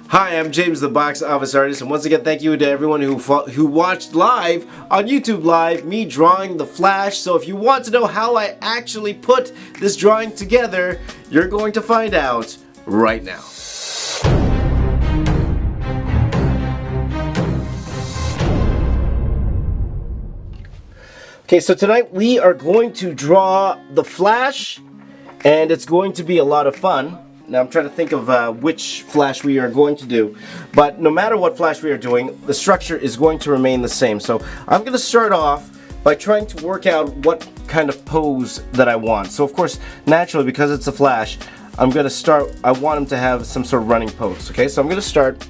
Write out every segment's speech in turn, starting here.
Hi, I'm James the Box Office Artist, and once again thank you to everyone who watched live on YouTube Live, me drawing the Flash. So if you want to know how I actually put this drawing together, you're going to find out right now. Okay, so tonight we are going to draw the Flash, and it's going to be a lot of fun. Now I'm trying to think of which Flash we are going to do, but no matter what Flash we are doing, the structure is going to remain the same. So I'm going to start off by trying to work out what kind of pose that I want. So of course, naturally, because it's a Flash, I want him to have some sort of running pose. Okay, so I'm going to start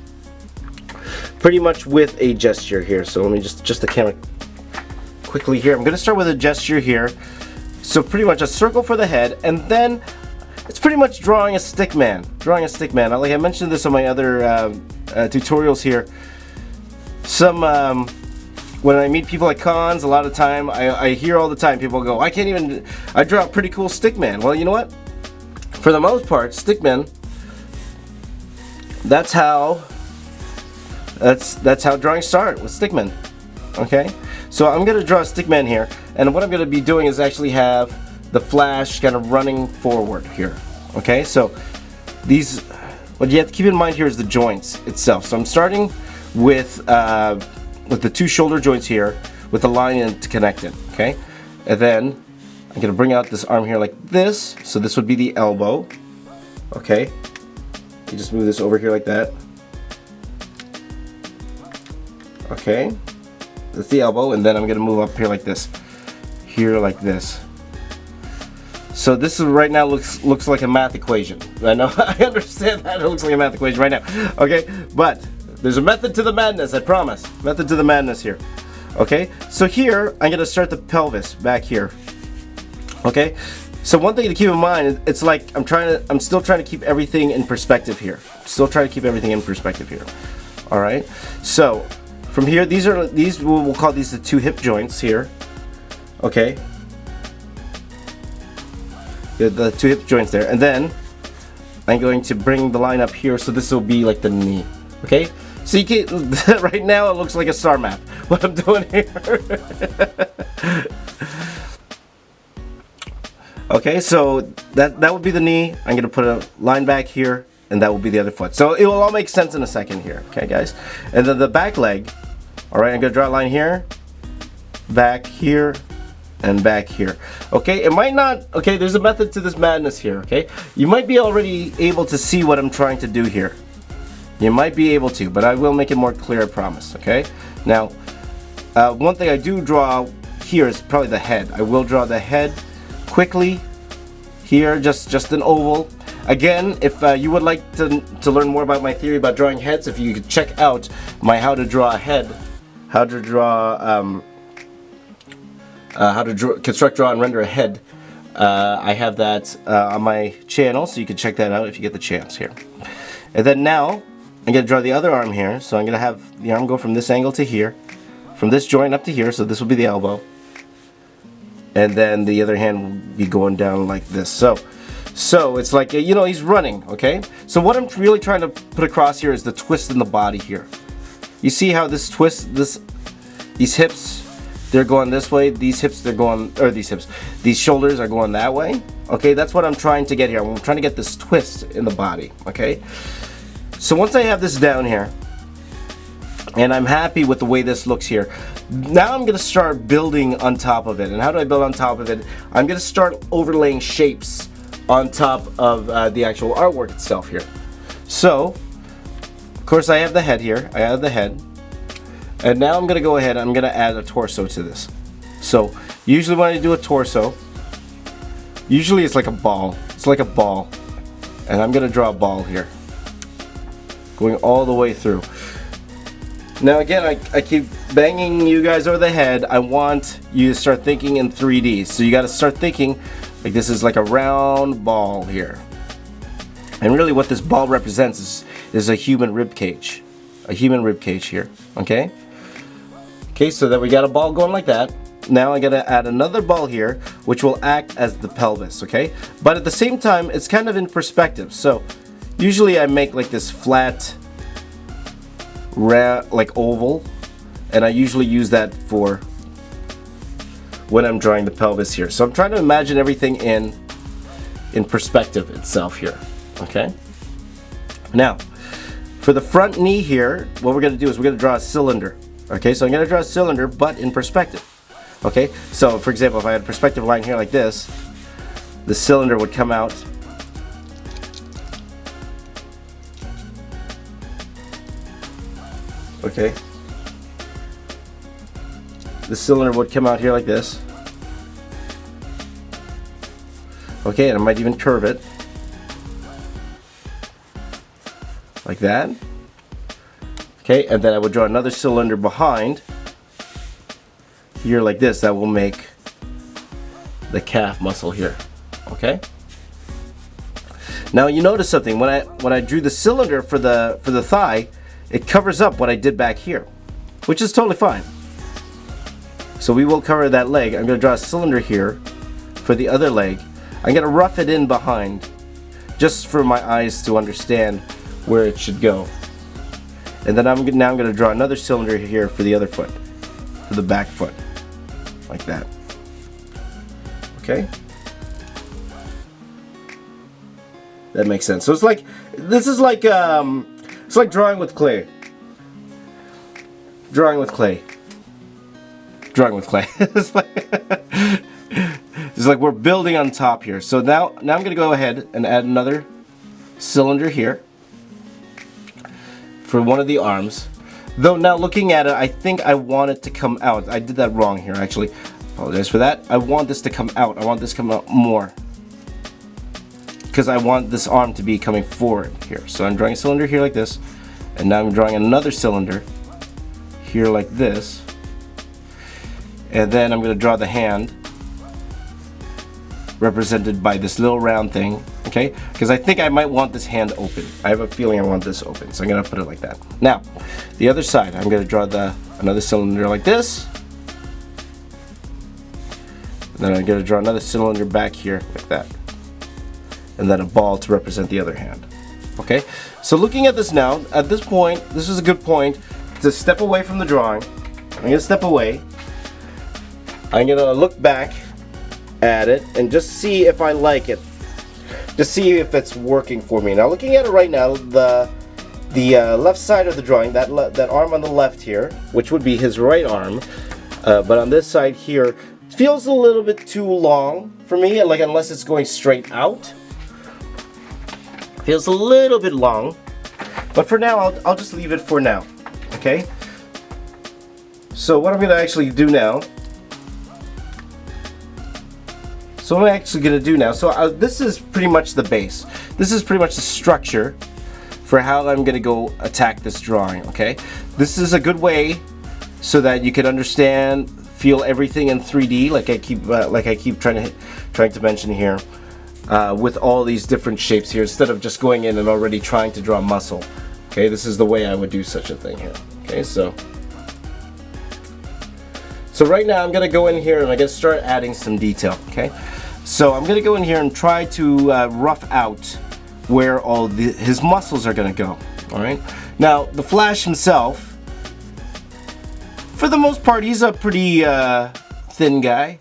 pretty much with a gesture here. So let me just the camera quickly here. I'm going to start with a gesture here. So pretty much a circle for the head, and then it's pretty much drawing a stick man. Like I mentioned this on my other tutorials here. When I meet people at cons, a lot of time I hear all the time people go, I draw a pretty cool stick man. Well, you know what? For the most part, stick men, that's how drawings start, with stick men. Okay? So I'm gonna draw a stick man here, and what I'm gonna be doing is actually have the Flash kind of running forward here. Okay, so what you have to keep in mind here is the joints itself. So I'm starting with the two shoulder joints here with the line to connect it. Okay, and then I'm gonna bring out this arm here like this. So this would be the elbow. Okay, you just move this over here like that. Okay, that's the elbow, and then I'm gonna move up here like this. Here like this. So this is right now looks like a math equation. I know, I understand that it looks like a math equation right now. Okay, but there's a method to the madness, I promise. Method to the madness here. Okay, so here I'm gonna start the pelvis back here. Okay, so one thing to keep in mind, it's like I'm still trying to keep everything in perspective here. All right, so from here, we'll call these the two hip joints here. Okay. The two hip joints there, and then I'm going to bring the line up here, so this will be like the knee. Okay, so you can right now it looks like a star map what I'm doing here. Okay, so that would be the knee. I'm gonna put a line back here, and that will be the other foot. So it will all make sense in a second here. Okay, guys, and then the back leg. All right, I'm gonna draw a line here, back here, and back here. Okay, it might not, okay, there's a method to this madness here. Okay, you might be already able to see what I'm trying to do here. You might be able to, but I will make it more clear, I promise. Okay, now one thing I do draw here is probably the head. I will draw the head quickly here, just an oval. Again, if you would like to learn more about my theory about drawing heads, if you could check out my how to draw a head, construct, draw, and render a head. I have that on my channel, so you can check that out if you get the chance here. And then now, I'm going to draw the other arm here. So I'm going to have the arm go from this angle to here, from this joint up to here, so this will be the elbow. And then the other hand will be going down like this. So it's like, you know, he's running, okay? So what I'm really trying to put across here is the twist in the body here. You see how this twist, these hips, they're going this way, these shoulders are going that way. Okay, that's what I'm trying to get here. I'm trying to get this twist in the body. Okay, so once I have this down here, and I'm happy with the way this looks here, now I'm gonna start building on top of it. And how do I build on top of it? I'm gonna start overlaying shapes on top of the actual artwork itself here. So, of course, I have the head here. And now I'm going to go ahead and I'm going to add a torso to this. So usually when I do a torso, usually it's like a ball. It's like a ball. And I'm going to draw a ball here, going all the way through. Now again, I keep banging you guys over the head. I want you to start thinking in 3D. So you got to start thinking like this is like a round ball here. And really what this ball represents is a human rib cage. A human rib cage here. Okay? Okay, so that we got a ball going like that. Now I'm gonna add another ball here, which will act as the pelvis, okay? But at the same time, it's kind of in perspective. So usually I make like this flat round, like oval, and I usually use that for when I'm drawing the pelvis here. So I'm trying to imagine everything in perspective itself here. Okay. Now, for the front knee here, what we're going to do is we're going to draw a cylinder. Okay, so I'm going to draw a cylinder, but in perspective. Okay, so for example, if I had a perspective line here like this, the cylinder would come out okay. The cylinder would come out here like this. Okay, and I might even curve it like that. Okay, and then I would draw another cylinder behind here like this. That will make the calf muscle here. Okay. Now you notice something when I drew the cylinder for the thigh, it covers up what I did back here, which is totally fine. So we will cover that leg. I'm going to draw a cylinder here for the other leg. I'm going to rough it in behind just for my eyes to understand where it should go. And then now I'm going to draw another cylinder here for the other foot, for the back foot, like that. Okay? That makes sense. So it's like, this is like, it's like drawing with clay. Drawing with clay. Drawing with clay. It's like we're building on top here. So now I'm going to go ahead and add another cylinder here for one of the arms. Though now looking at it, I think I want it to come out. I did that wrong here actually. Apologize for that. I want this to come out. I want this to come out more, because I want this arm to be coming forward here. So I'm drawing a cylinder here like this, and now I'm drawing another cylinder here like this, and then I'm going to draw the hand represented by this little round thing. Okay, because I think I might want this hand open. I have a feeling I want this open, so I'm going to put it like that. Now the other side, I'm going to draw another cylinder like this, and then I'm going to draw another cylinder back here like that, and then a ball to represent the other hand. Okay, so looking at this now, at this point, this is a good point to step away from the drawing. I'm going to step away. I'm going to look back at it and just see if I like it. Just see if it's working for me. Now looking at it right now, the left side of the drawing, that arm on the left here, which would be his right arm, but on this side here, feels a little bit too long for me, like unless it's going straight out. Feels a little bit long, but for now I'll just leave it for now. Okay, so what I'm going to actually do now, this is pretty much the base. This is pretty much the structure for how I'm going to go attack this drawing. Okay, this is a good way so that you can understand, feel everything in 3D, like I keep trying to mention here, with all these different shapes here, instead of just going in and already trying to draw muscle. Okay, this is the way I would do such a thing here. Okay, so right now I'm gonna go in here and I'm gonna start adding some detail. Okay, so I'm gonna go in here and try to rough out where all his muscles are gonna go. All right, now the Flash himself, for the most part, he's a pretty thin guy,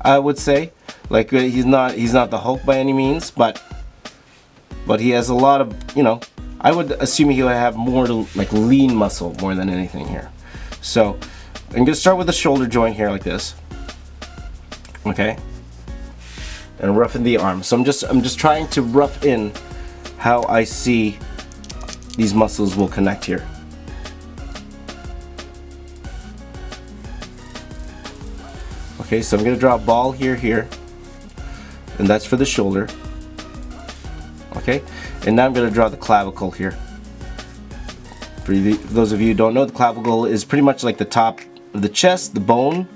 I would say. Like he's not the Hulk by any means, but he has a lot of, I would assume he would have more like lean muscle more than anything here. So I'm gonna start with the shoulder joint here like this. Okay, and roughen the arm. So I'm just trying to rough in how I see these muscles will connect here. Okay, so I'm gonna draw a ball here, and that's for the shoulder. Okay, and now I'm going to draw the clavicle here. For those of you who don't know, the clavicle is pretty much like the top of the chest, the bone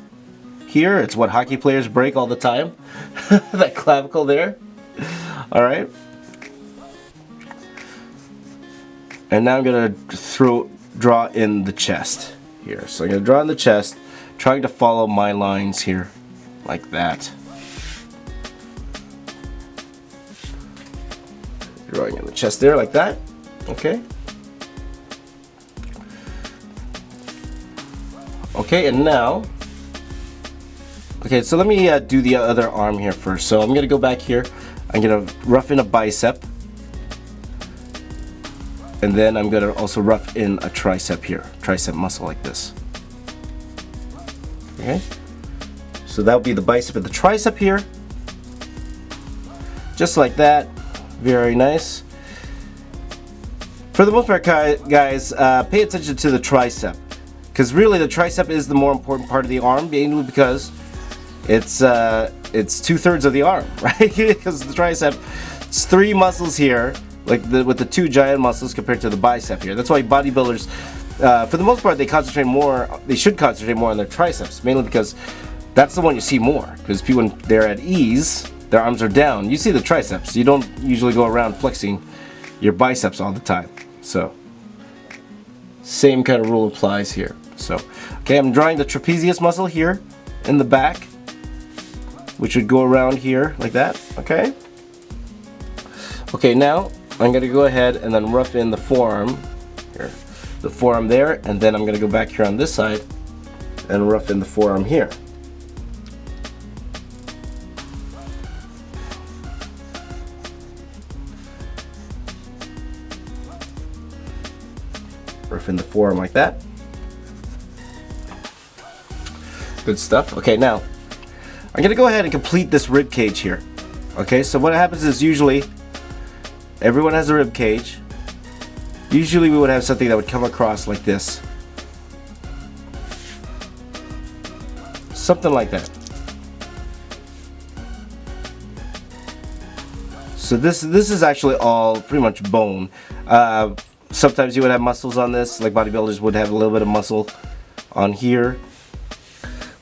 here. It's what hockey players break all the time. That clavicle there. Alright. And now I'm going to draw in the chest here. So I'm going to draw in the chest, trying to follow my lines here, like that. Drawing in the chest there like that. Okay. Okay, and now, okay, so let me do the other arm here first. So I'm gonna go back here. I'm gonna rough in a bicep, and then I'm gonna also rough in a tricep here, tricep muscle like this. Okay, so that would be the bicep and the tricep here, just like that. Very nice. For the most part, guys, pay attention to the tricep, because really the tricep is the more important part of the arm, mainly because it's 2/3 of the arm, right? Because the tricep, it's 3 muscles here, like with the 2 giant muscles compared to the bicep here. That's why bodybuilders, for the most part, they should concentrate more on their triceps, mainly because that's the one you see more. Because people, when they're at ease, their arms are down. You see the triceps. You don't usually go around flexing your biceps all the time. So, same kind of rule applies here. So, okay, I'm drawing the trapezius muscle here in the back, which would go around here like that. Okay. Okay, now I'm gonna go ahead and then rough in the forearm here, the forearm there, and then I'm gonna go back here on this side and rough in the forearm here. Rough in the forearm like that. Good stuff. Okay, now I'm gonna go ahead and complete this rib cage here. Okay, so what happens is usually everyone has a rib cage. Usually we would have something that would come across like this. Something like that. So this is actually all pretty much bone. Sometimes you would have muscles on this, like bodybuilders would have a little bit of muscle on here.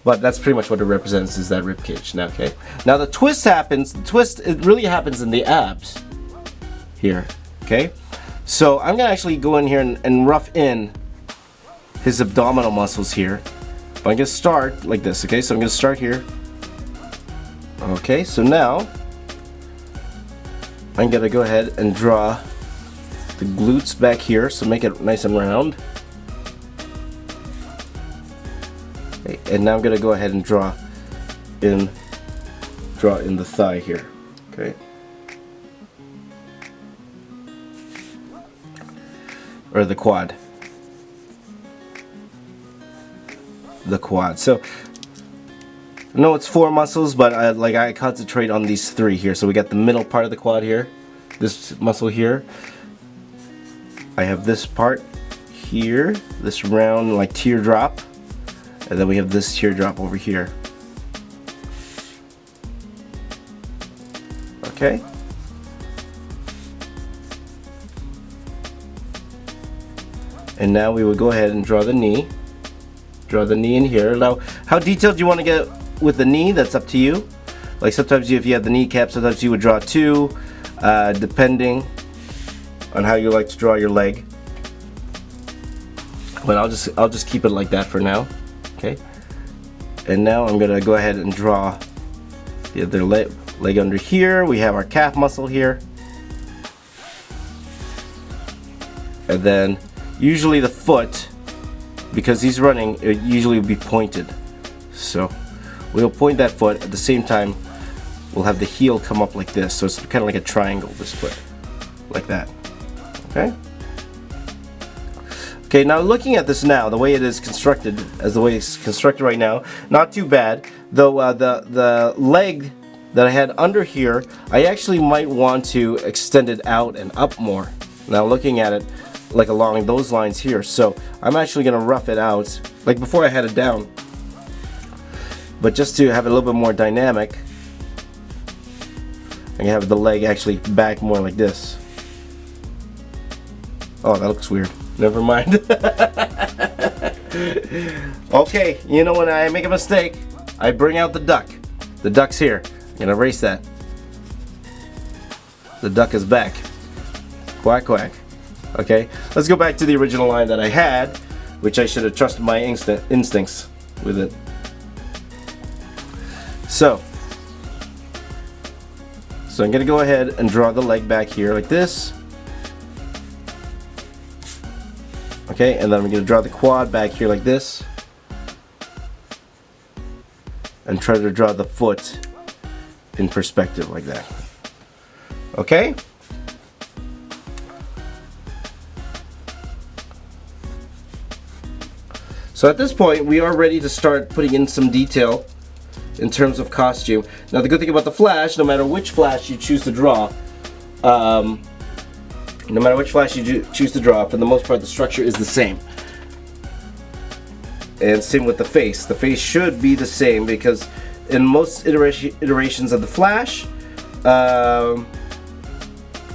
But that's pretty much what it represents, is that rib cage. Now, okay. Now the twist happens. The twist, it really happens in the abs here. Okay. So I'm gonna actually go in here and rough in his abdominal muscles here. But I'm gonna start like this. Okay. So I'm gonna start here. Okay. So now I'm gonna go ahead and draw the glutes back here. So make it nice and round. Okay, and now I'm gonna go ahead and draw in the thigh here. Okay. Or the quad. The quad. So I know it's 4 muscles, but I concentrate on these 3 here. So we got the middle part of the quad here, this muscle here. I have this part here, this round like teardrop, and then we have this teardrop over here. Okay. And now we would go ahead and draw the knee. Draw the knee in here. Now, how detailed you want to get with the knee, that's up to you. Like sometimes if you have the kneecap, sometimes you would draw 2, depending on how you like to draw your leg. But I'll just keep it like that for now. Okay. And now I'm gonna go ahead and draw the other leg under here. We have our calf muscle here. And then usually the foot, because he's running, it usually will be pointed. So we'll point that foot. At the same time, we'll have the heel come up like this. So it's kind of like a triangle, this foot. Like that. Okay? Okay, now looking at this now, the way it is constructed, as the way it's constructed right now, not too bad. Though the leg that I had under here, I actually might want to extend it out and up more. Now looking at it, like along those lines here. So I'm actually gonna rough it out, like before I had it down. But just to have it a little bit more dynamic, I can have the leg actually back more like this. Oh, that looks weird. Never mind. Okay, you know when I make a mistake, I bring out the duck. The duck's here. I'm gonna erase that. The duck is back. Quack quack. Okay, let's go back to the original line that I had, which I should have trusted my instincts with it. So I'm gonna go ahead and draw the leg back here like this. Okay, and then I'm gonna draw the quad back here like this. and try to draw the foot in perspective like that. Okay? So at this point, we are ready to start putting in some detail in terms of costume. Now the good thing about the Flash, no matter which Flash you choose to draw, for the most part the structure is the same. And same with the face. The face should be the same because in most iterations of the Flash,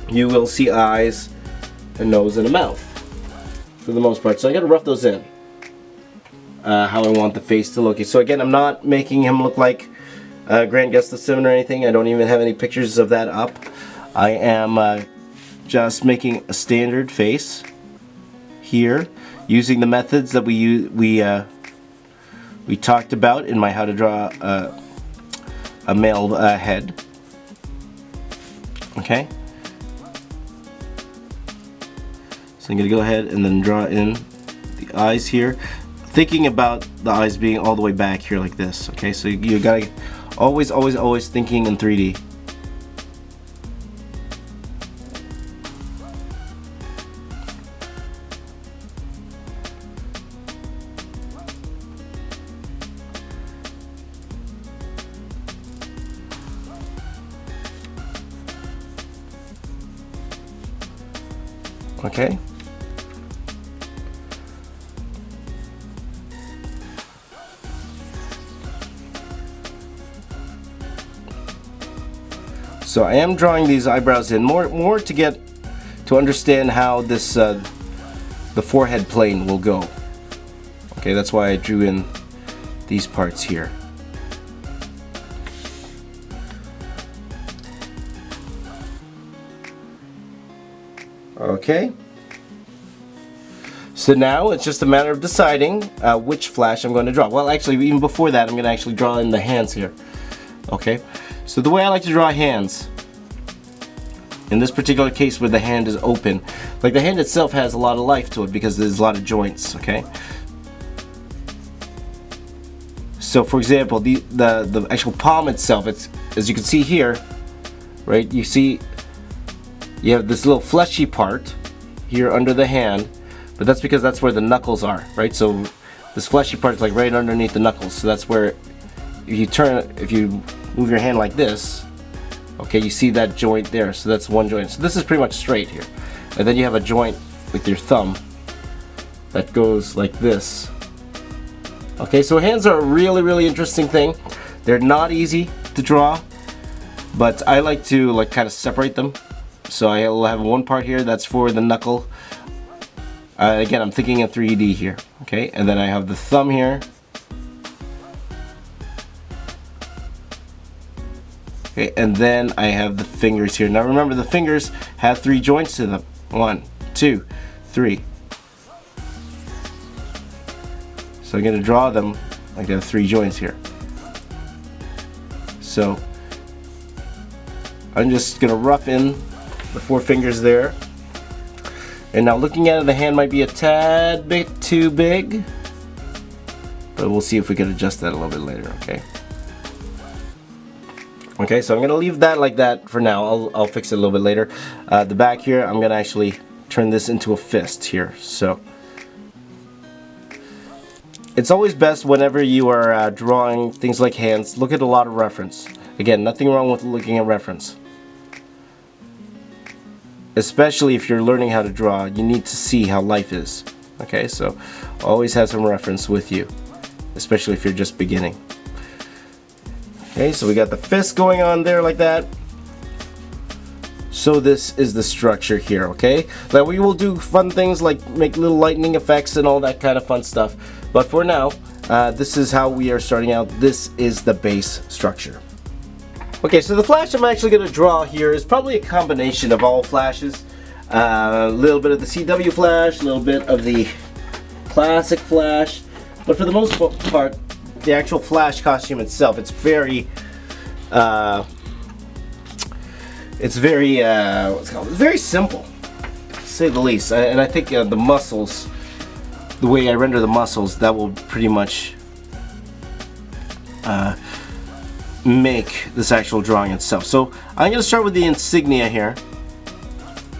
you will see eyes, a nose, and a mouth for the most part. So I gotta rough those in. How I want the face to look. So again, I'm not making him look like Grant Gustafson or anything. I don't even have any pictures of that up. I am just making a standard face here using the methods that we talked about in my how to draw a male head. Okay. So I'm gonna go ahead and then draw in the eyes here. Thinking about the eyes being all the way back here like this. Okay, so you gotta always thinking in 3D. Okay. So I am drawing these eyebrows in more to understand how this the forehead plane will go. Okay, that's why I drew in these parts here. Okay. So now it's just a matter of deciding which Flash I'm going to draw. Well, actually, even before that, I'm going to actually draw in the hands here. Okay. So the way I like to draw hands, in this particular case where the hand is open, like the hand itself has a lot of life to it because there's a lot of joints, okay? So for example, the actual palm itself, it's, as you can see here, right, you see you have this little fleshy part here under the hand, but that's because that's where the knuckles are, right? So this fleshy part is like right underneath the knuckles, so that's where if you move your hand like this, okay, you see that joint there, so that's one joint. So this is pretty much straight here. And then you have a joint with your thumb that goes like this. Okay, so hands are a really interesting thing. They're not easy to draw, but I like to like kind of separate them. So I will have one part here that's for the knuckle. Again, I'm thinking in 3D here, okay? And then I have the thumb here. Okay, and then I have the fingers here. Now remember, the fingers have 3 joints to them. 1, 2, 3. So I'm going to draw them like I have 3 joints here. So I'm just going to rough in the 4 fingers there. And now looking at it, the hand might be a tad bit too big, but we'll see if we can adjust that a little bit later, okay? Okay, so I'm gonna leave that like that for now. I'll fix it a little bit later. The back here, I'm gonna actually turn this into a fist here. So it's always best whenever you are drawing things like hands, look at a lot of reference. Again, nothing wrong with looking at reference. Especially if you're learning how to draw, you need to see how life is. Okay, so always have some reference with you, especially if you're just beginning. Okay, so we got the fist going on there like that. So this is the structure here, okay? Now we will do fun things like make little lightning effects and all that kind of fun stuff. But for now, this is how we are starting out. This is the base structure. Okay, so the Flash I'm actually going to draw here is probably a combination of all Flashes. A little bit of the CW Flash, a little bit of the classic Flash. But for the most part, the actual Flash costume itself, it's very very simple, to say the least. And I think the muscles, the way I render the muscles, that will pretty much make this actual drawing itself. So I'm going to start with the insignia here.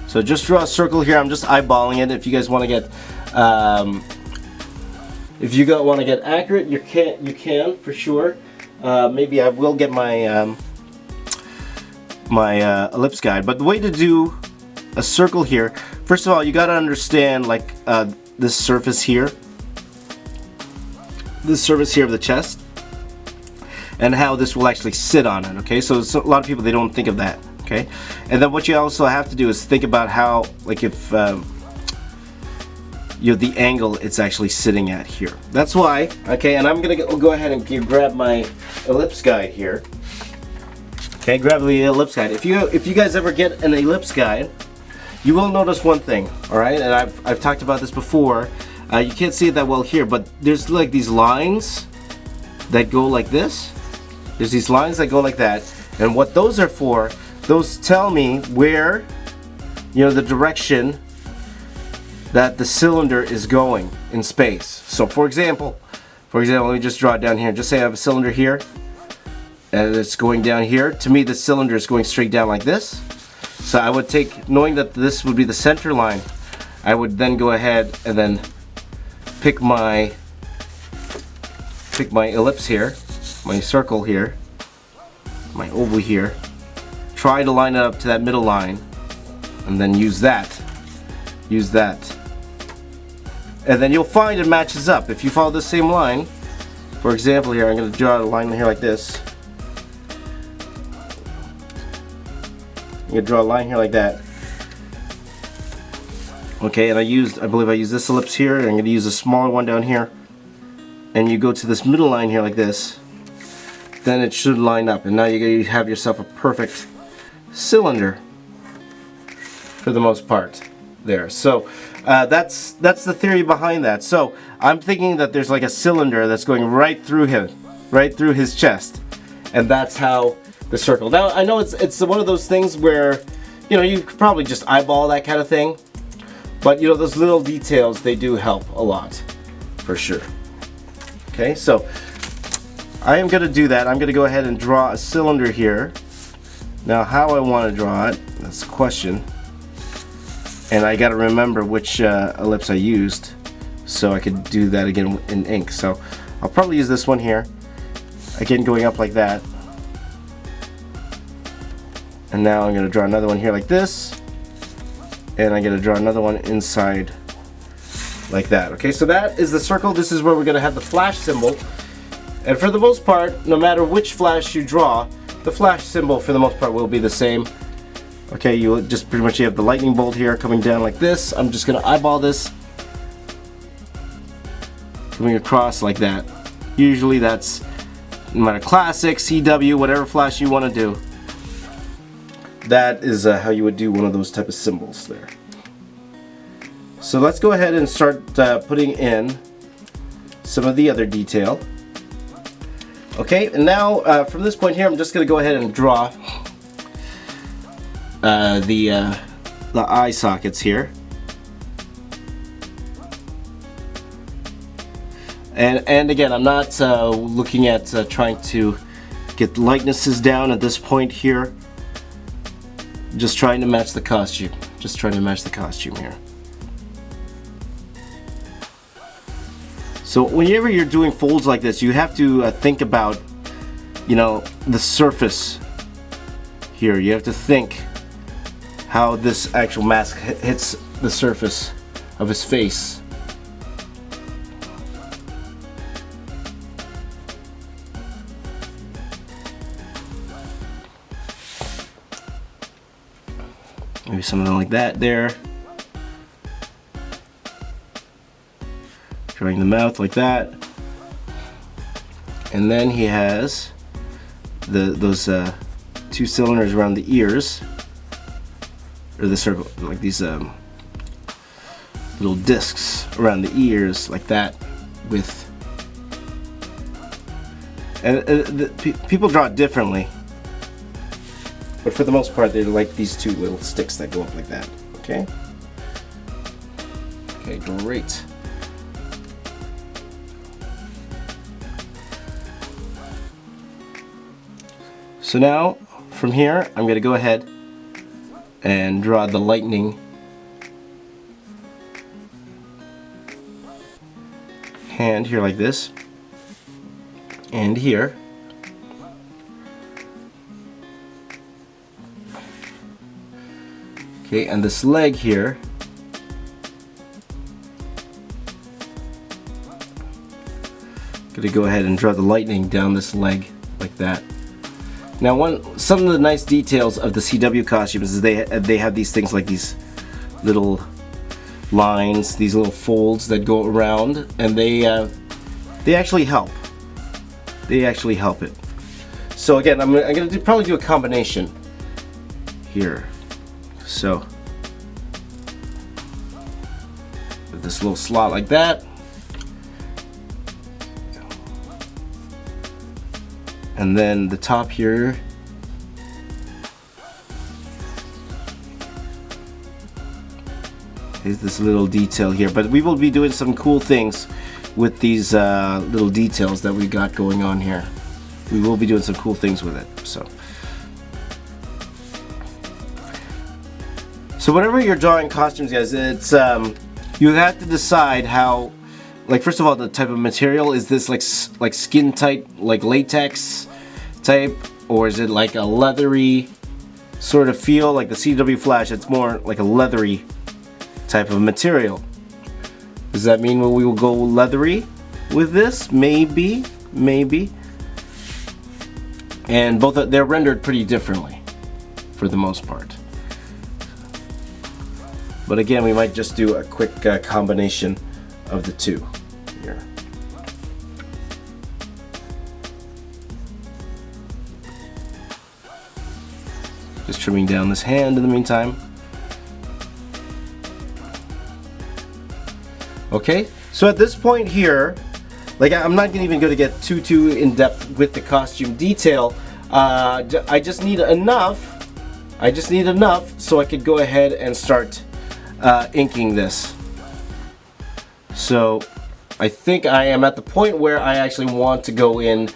So just draw a circle here. I'm just eyeballing it. If you guys want to get accurate, you can for sure. Maybe I will get my ellipse guide. But the way to do a circle here, first of all, you got to understand like this surface here of the chest, and how this will actually sit on it. Okay, so a lot of people, they don't think of that. Okay, and then what you also have to do is think about how, like, if the angle it's actually sitting at here. That's why. Okay, and I'm gonna go ahead and grab my ellipse guide here. Okay, grab the ellipse guide. If you guys ever get an ellipse guide, you will notice one thing. All right, and I've talked about this before. You can't see it that well here, but there's like these lines that go like this. There's these lines that go like that, and what those are for, those tell me where, the direction that the cylinder is going in space. So for example, let me just draw it down here. Just say I have a cylinder here, and it's going down here. To me, the cylinder is going straight down like this. So I would take, knowing that this would be the center line, I would then go ahead and then pick my ellipse here, my circle here, my oval here, try to line it up to that middle line, and then use that, and then you'll find it matches up. If you follow the same line, for example here, I'm going to draw a line here like this. I'm going to draw a line here like that. Okay, and I believe I used this ellipse here, and I'm going to use a smaller one down here, and you go to this middle line here like this, then it should line up, and now you have yourself a perfect cylinder for the most part there. So that's the theory behind that. So I'm thinking that there's like a cylinder that's going right through his chest, and that's how the circle. Now I know it's one of those things where you could probably just eyeball that kind of thing, but those little details, they do help a lot for sure. Okay, so I am going to do that. I'm going to go ahead and draw a cylinder here. Now how I want to draw it, that's the question. And I got to remember which ellipse I used, so I could do that again in ink. So I'll probably use this one here, again going up like that. And now I'm going to draw another one here like this, and I'm going to draw another one inside like that. Okay, so that is the circle. This is where we're going to have the flash symbol. And for the most part, no matter which flash you draw, the flash symbol for the most part will be the same. Okay, you just pretty much have the lightning bolt here coming down like this. I'm just going to eyeball this, coming across like that. Usually that's no matter classic, CW, whatever flash you want to do. That is how you would do one of those type of symbols there. So let's go ahead and start putting in some of the other detail. Okay, and now from this point here, I'm just going to go ahead and draw the eye sockets here. And again, I'm not looking at trying to get likenesses down at this point here. Just trying to match the costume. Just trying to match the costume here. So whenever you're doing folds like this, you have to think about, the surface here. You have to think how this actual mask hits the surface of his face. Maybe something like that there. Drawing the mouth like that. And then he has those two cylinders around the ears, or the circle, like these little discs around the ears like that. With people draw it differently. But for the most part, they're like these two little sticks that go up like that. Okay? Okay, great. So now, from here, I'm going to go ahead and draw the lightning hand here like this, and here. Okay, and this leg here. Gonna go ahead and draw the lightning down this leg like that. Now, some of the nice details of the CW costumes is they have these things like these little lines, these little folds that go around, and they actually help. They actually help it. So again, I'm gonna probably do a combination here. So with this little slot like that, and then the top here is this little detail here. But we will be doing some cool things with these little details that we got going on here. We will be doing some cool things with it. So whenever you're drawing costumes, guys, it's you have to decide how, like, first of all, the type of material. Is this like skin tight, like latex type, or is it like a leathery sort of feel, like the CW Flash? It's more like a leathery type of material. Does that mean we will go leathery with this? Maybe. And both they're rendered pretty differently for the most part. But again, we might just do a quick combination of the two here. Just trimming down this hand in the meantime. Okay, so at this point here, like, I'm not even going to get too in depth with the costume detail. I just need enough so I could go ahead and start inking this. So I think I am at the point where I actually want to go in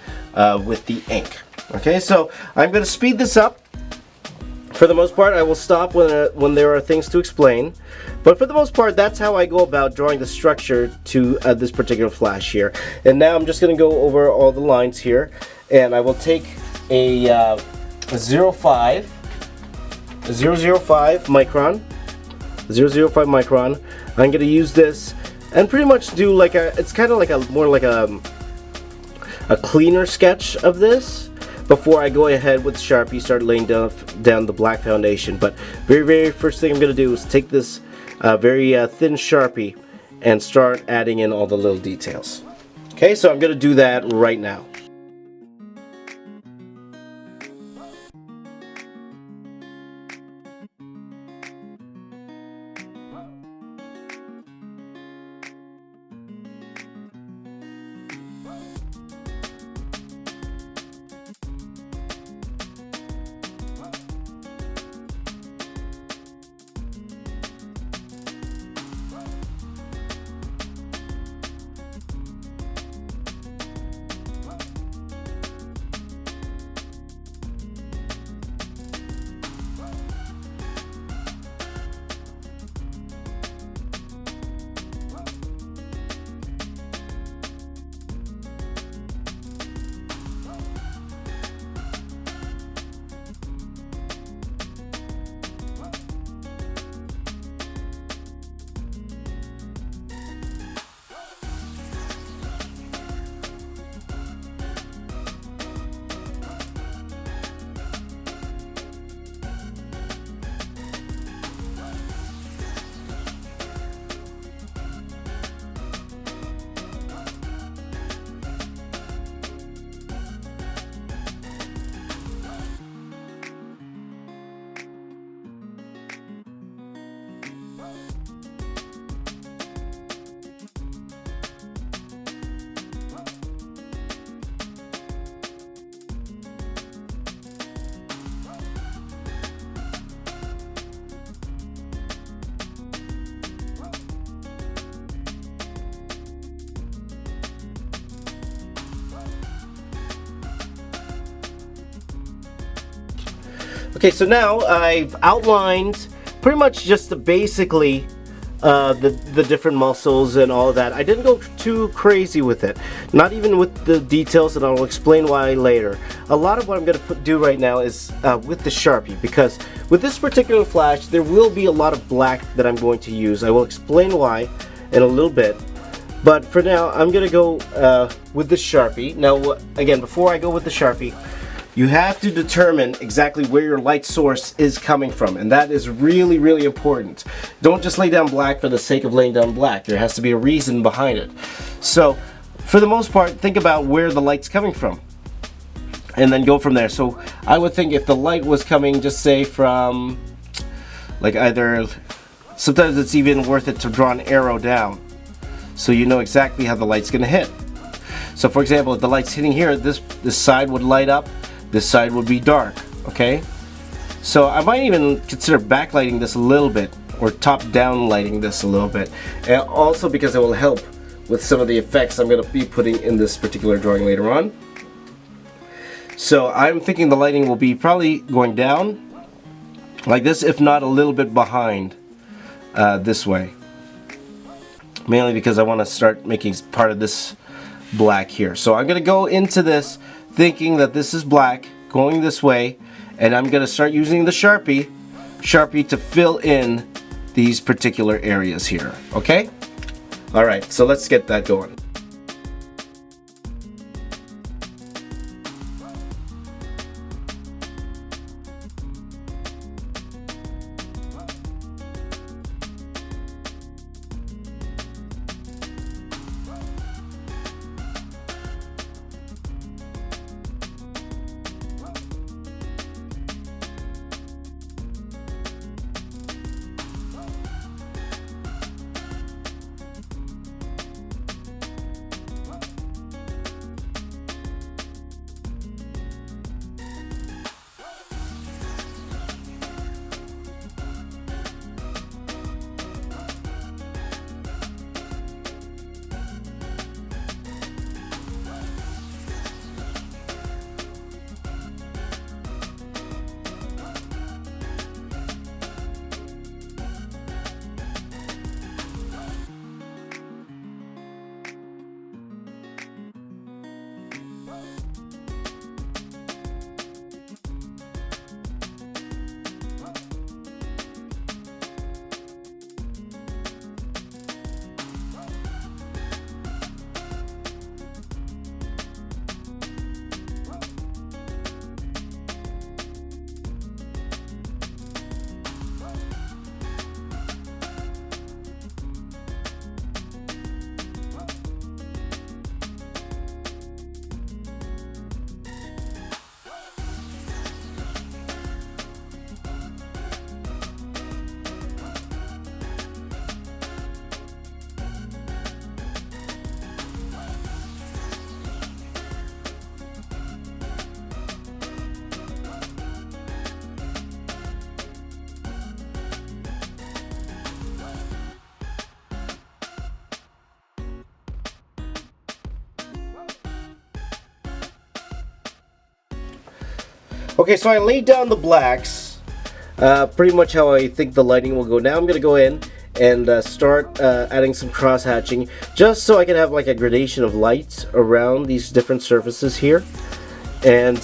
with the ink. Okay, so I'm going to speed this up. For the most part, I will stop when there are things to explain. But for the most part, that's how I go about drawing the structure to this particular Flash here. And now I'm just going to go over all the lines here. And I will take a 0.05 micron. 0.05 micron. I'm going to use this and pretty much do like it's kind of like more like a cleaner sketch of this before I go ahead with Sharpie, start laying down the black foundation. But very first thing I'm going to do is take this very thin Sharpie and start adding in all the little details. Okay, so I'm going to do that right now. Okay, so now I've outlined pretty much just basically the different muscles and all of that. I didn't go too crazy with it, not even with the details, and I'll explain why later. A lot of what I'm going to do right now is with the Sharpie, because with this particular flash there will be a lot of black that I'm going to use. I will explain why in a little bit, but for now I'm going to go with the Sharpie. Now again, before I go with the Sharpie, you have to determine exactly where your light source is coming from, and that is really, really important. Don't just lay down black for the sake of laying down black. There has to be a reason behind it. So, for the most part, think about where the light's coming from, and then go from there. So, I would think if the light was coming, just say from, like either, sometimes it's even worth it to draw an arrow down, so you know exactly how the light's gonna hit. So, for example, if the light's hitting here, this side would light up, this side would be dark, okay? So I might even consider backlighting this a little bit, or top-down lighting this a little bit, and also because it will help with some of the effects I'm going to be putting in this particular drawing later on. So I'm thinking the lighting will be probably going down like this, if not a little bit behind this way, mainly because I want to start making part of this black here. So I'm going to go into this thinking that this is black going this way, and I'm going to start using the Sharpie to fill in these particular areas here. Okay? Alright, so let's get that going. Okay, so I laid down the blacks, pretty much how I think the lighting will go. Now I'm going to go in and start adding some cross hatching, just so I can have like a gradation of light around these different surfaces here. And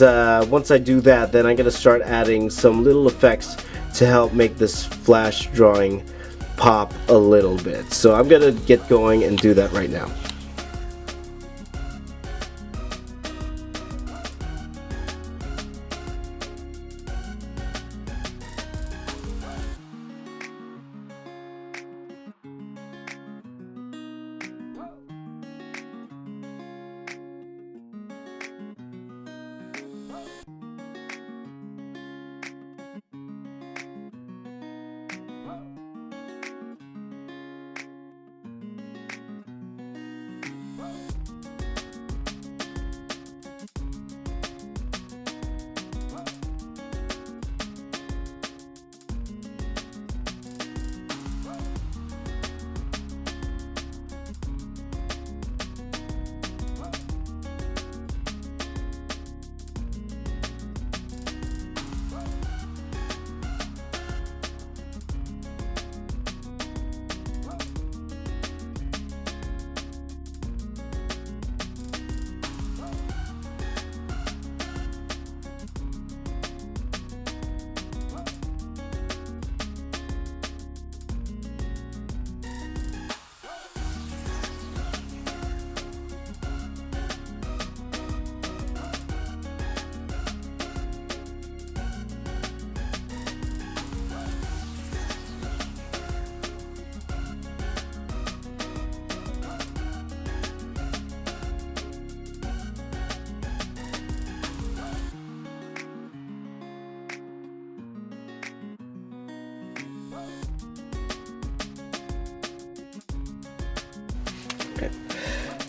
once I do that, then I'm going to start adding some little effects to help make this flash drawing pop a little bit. So I'm going to get going and do that right now.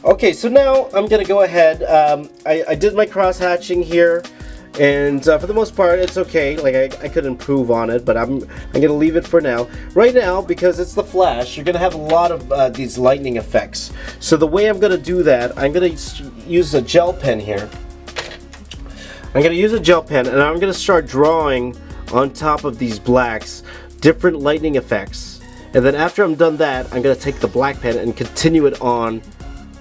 Okay, so now I'm gonna go ahead. I did my cross hatching here, and for the most part it's okay. Like I could improve on it, but I'm gonna leave it for now. Right now, because it's the Flash, you're gonna have a lot of these lightning effects. So the way I'm gonna do that, I'm gonna use a gel pen here. I'm gonna use a gel pen, and I'm gonna start drawing on top of these blacks different lightning effects. And then after I'm done that, I'm gonna take the black pen and continue it on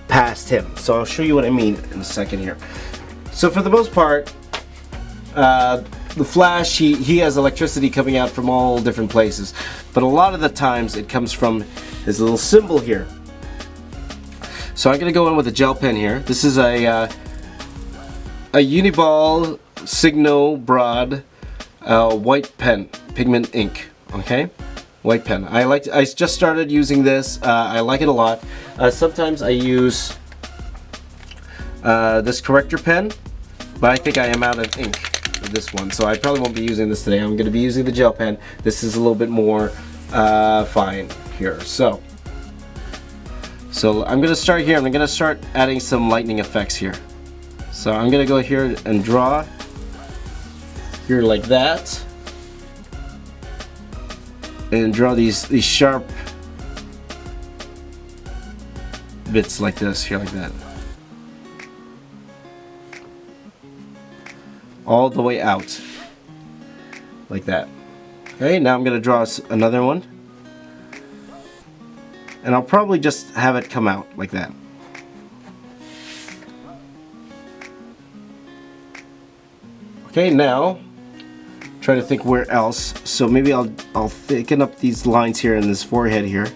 past him. So I'll show you what I mean in a second here. So for the most part, the Flash, he has electricity coming out from all different places, but a lot of the times it comes from his little symbol here. So I'm gonna go in with a gel pen here. This is a Uniball Signo Broad white pen, pigment ink. Okay, white pen. I just started using this. I like it a lot. Sometimes I use this corrector pen, but I think I am out of ink with this one, so I probably won't be using this today. I'm going to be using the gel pen. This is a little bit more fine here. So I'm going to start here. I'm going to start adding some lightning effects here. So I'm going to go here and draw here like that, and draw these sharp bits like this here, like that, all the way out like that. Okay, now I'm gonna draw another one, and I'll probably just have it come out like that. Okay, now try to think where else. So maybe I'll thicken up these lines here in this forehead here.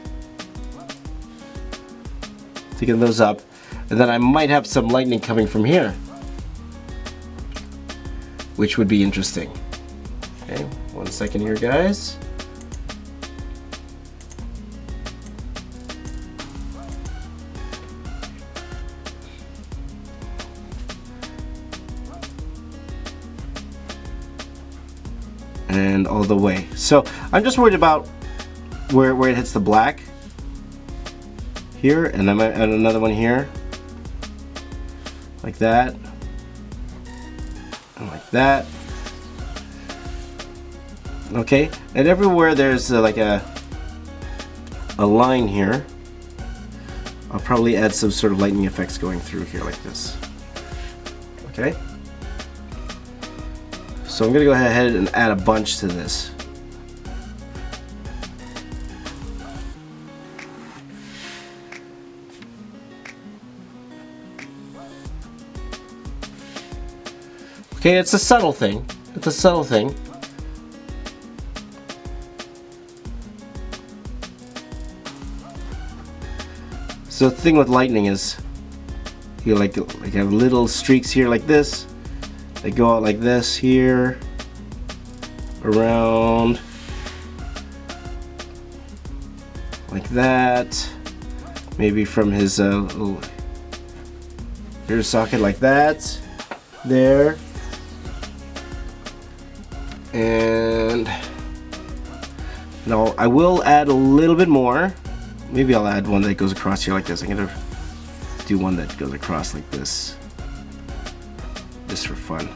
Thicken those up, and then I might have some lightning coming from here, which would be interesting. Okay, 1 second here, guys. And all the way. So I'm just worried about where it hits the black here, and I might add another one here like that, and like that. Okay, and everywhere there's like a line here, I'll probably add some sort of lightning effects going through here like this. Okay, so I'm gonna go ahead and add a bunch to this. Okay, it's a subtle thing. It's a subtle thing. So the thing with lightning is you like have little streaks here like this. They go out like this here, around like that. Maybe from his little ear socket like that. There. And now I will add a little bit more. Maybe I'll add one that goes across here like this. I'm gonna do one that goes across like this, just for fun,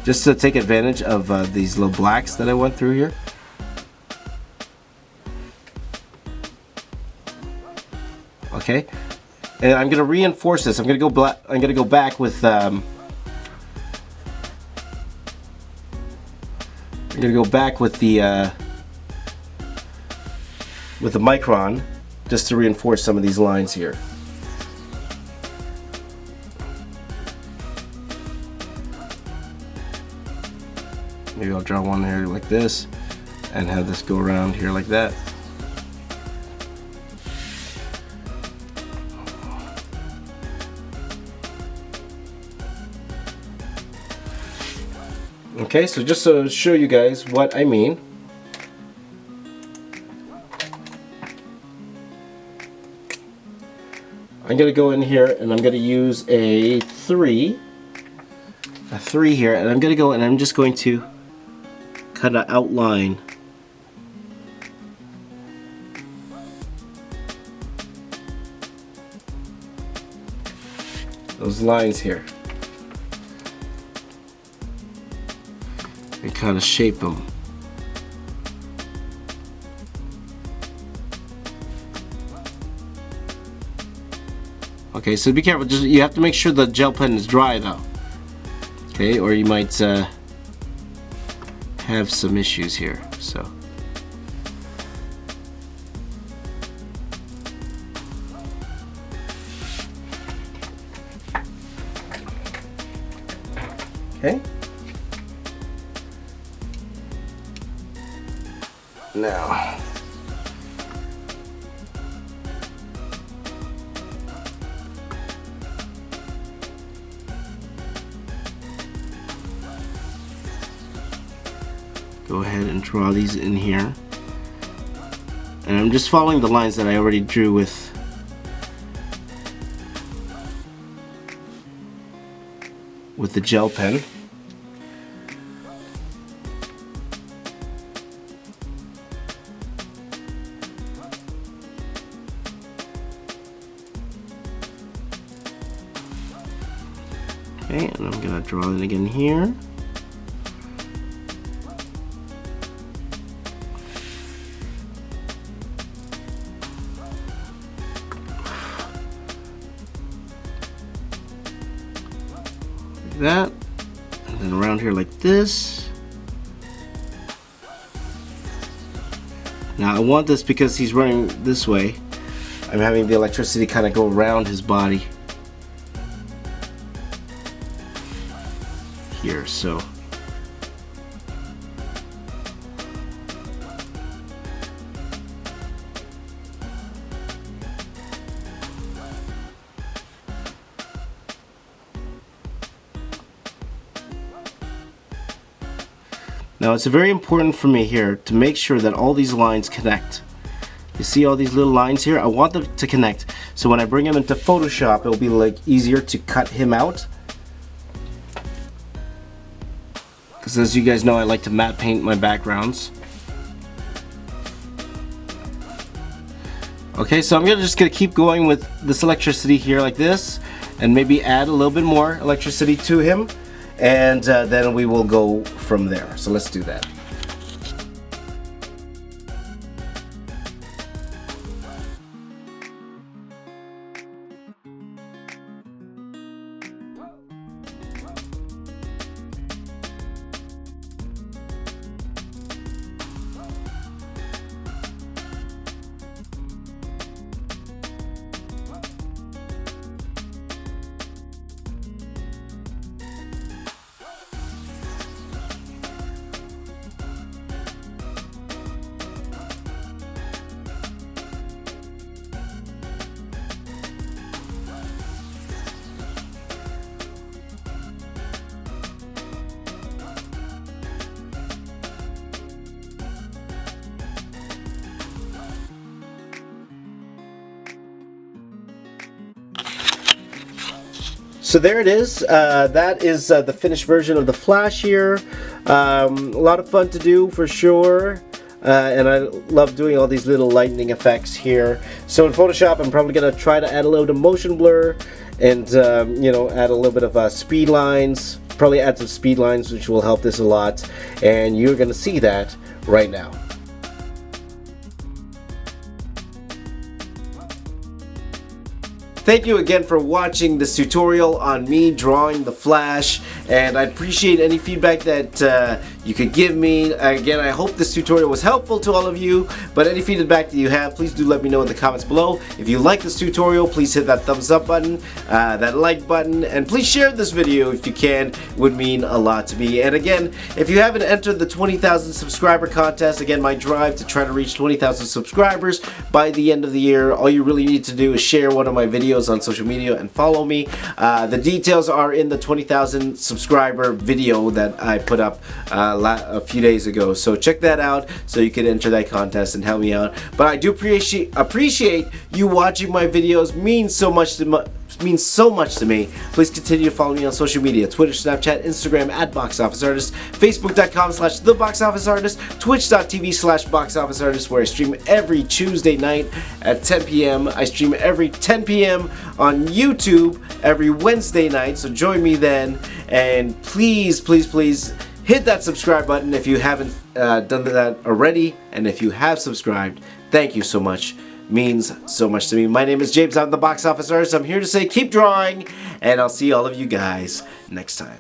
just to take advantage of these little blacks that I went through here. Okay, and I'm gonna reinforce this. I'm gonna go back with I'm gonna go back with the micron, just to reinforce some of these lines here. Maybe I'll draw one here like this, and have this go around here like that. Okay, so just to show you guys what I mean, I'm going to go in here and I'm going to use a 3 here, and I'm going to go and I'm just going to cut an outline those lines here. And kind of shape them. Okay, so be careful. Just you have to make sure the gel pen is dry though. Okay, or you might have some issues here. So. Okay. Now. Go ahead and draw these in here. And I'm just following the lines that I already drew with the gel pen. Okay, and I'm gonna draw it again here. That, and then around here like this. Now I want this because he's running this way. I'm having the electricity kind of go around his body here, so now it's very important for me here to make sure that all these lines connect. You see all these little lines here? I want them to connect. So when I bring him into Photoshop, it'll be like easier to cut him out. Because as you guys know, I like to matte paint my backgrounds. Okay, so I'm just gonna keep going with this electricity here like this, and maybe add a little bit more electricity to him. And then we will go from there. So let's do that. So there it is. That is the finished version of the Flash here. A lot of fun to do for sure. And I love doing all these little lightning effects here. So in Photoshop, I'm probably going to try to add a little bit of motion blur and, you know, add a little bit of speed lines. Probably add some speed lines, which will help this a lot. And you're going to see that right now. Thank you again for watching this tutorial on me drawing the Flash, and I appreciate any feedback that you could give me. Again, I hope this tutorial was helpful to all of you, but any feedback that you have, please do let me know in the comments below. If you like this tutorial, please hit that thumbs up button, that like button, and please share this video if you can. It would mean a lot to me. And again, if you haven't entered the 20,000 subscriber contest, again, my drive to try to reach 20,000 subscribers by the end of the year, all you really need to do is share one of my videos on social media and follow me. The details are in the 20,000 subscriber video that I put up a few days ago, so check that out so you can enter that contest and help me out. But I do appreciate you watching my videos. Means so much to It means so much to me. Please continue to follow me on social media, Twitter, Snapchat, Instagram @BoxOfficeArtist, Facebook.com/TheBoxOfficeArtist, Twitch.tv/BoxOfficeArtist, where I stream every Tuesday night at 10 p.m. I stream every 10 p.m. on YouTube every Wednesday night, so join me then. And please, please, please hit that subscribe button if you haven't done that already. And if you have subscribed, thank you so much. Means so much to me. My name is James. I'm the Box Office Artist. I'm here to say keep drawing, and I'll see all of you guys next time.